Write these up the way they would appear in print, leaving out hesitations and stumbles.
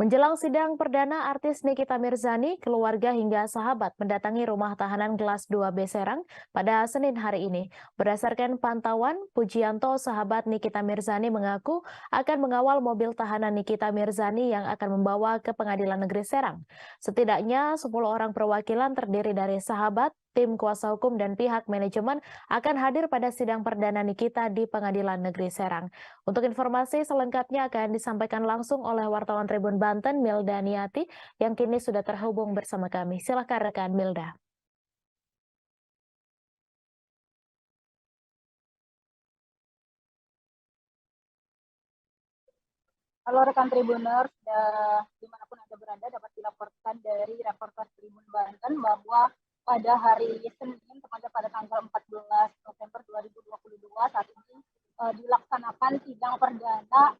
Menjelang sidang perdana artis Nikita Mirzani, keluarga hingga sahabat mendatangi rumah tahanan kelas 2B Serang pada Senin hari ini. Berdasarkan pantauan, Pujianto, sahabat Nikita Mirzani mengaku akan mengawal mobil tahanan Nikita Mirzani yang akan membawa ke Pengadilan Negeri Serang. Setidaknya 10 orang perwakilan terdiri dari sahabat, tim kuasa hukum dan pihak manajemen akan hadir pada sidang perdana Nikita di Pengadilan Negeri Serang. Untuk informasi selengkapnya akan disampaikan langsung oleh wartawan Tribun Banten, Milda Niati, yang kini sudah terhubung bersama kami. Silakan rekan Milda. Halo rekan Tribuners, dimanapun Anda berada dapat dilaporkan dari reporter Tribun Banten bahwa pada hari Senin, tepatnya pada tanggal 14 November 2022 saat ini dilaksanakan sidang perdana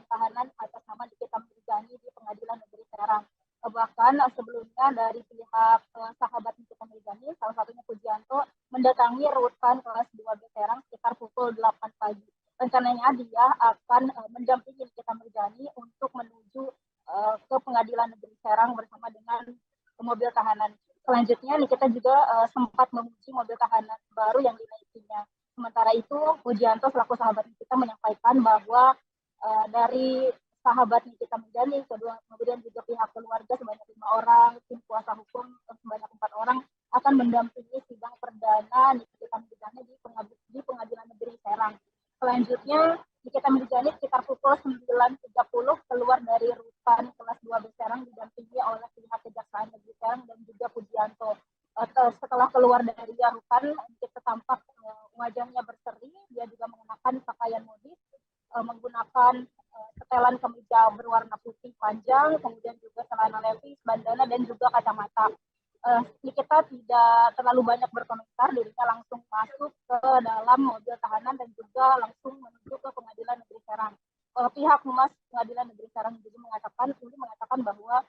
tahanan atas nama Nikita Mirzani di Pengadilan Negeri Serang. Bahkan sebelumnya dari pihak sahabat Nikita Mirzani, salah satunya Pujianto, mendatangi rutan kelas 2B Serang sekitar pukul 8 pagi. Rencananya dia akan mendampingi Nikita Mirzani untuk menuju ke Pengadilan Negeri Serang bersama dengan mobil tahanan. Selanjutnya Nikita juga sempat memuji mobil tahanan baru yang dinaikinya. Sementara itu Pujianto selaku sahabat Nikita menyampaikan bahwa dari sahabat Nikita Mirzani, kemudian juga pihak keluarga sebanyak 5 orang, tim kuasa hukum sebanyak 4 orang akan mendampingi sidang perdana Nikita Mirzani di Pengadilan Negeri Serang. Selanjutnya, Nikita Mirzani sekitar pukul 9.30 keluar dari rutan kelas 2B Serang didampingi oleh pihak Kejaksaan Negeri Serang dan juga Pujianto. Setelah keluar dari rutan, kita tampak wajahnya berseri, dia juga mengenakan pakaian modis, menggunakan setelan kemeja berwarna putih panjang, kemudian juga celana levis, bandana, dan juga kacamata. Nikita tidak terlalu banyak berkomentar, dirinya langsung masuk ke dalam mobil tahanan dan juga langsung menuju ke Pengadilan Negeri Serang. Pihak Humas Pengadilan Negeri Serang juga mengatakan bahwa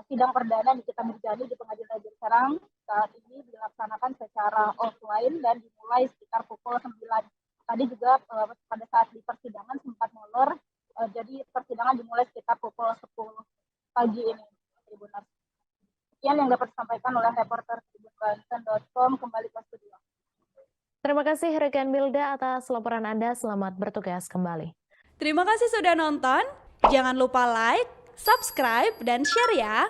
sidang perdana Nikita Mirzani di Pengadilan Negeri Serang saat ini dilaksanakan secara offline dan dimulai sekitar pukul 9. Tadi juga pada saat di persidangan sempat molor, jadi persidangan dimulai sekitar pukul 10 pagi ini. Sekian yang dapat disampaikan oleh reporter tribunbanten.com. Kembali ke studio. Terima kasih rekan Milda atas laporan Anda. Selamat bertugas kembali. Terima kasih sudah nonton. Jangan lupa like, subscribe, dan share ya.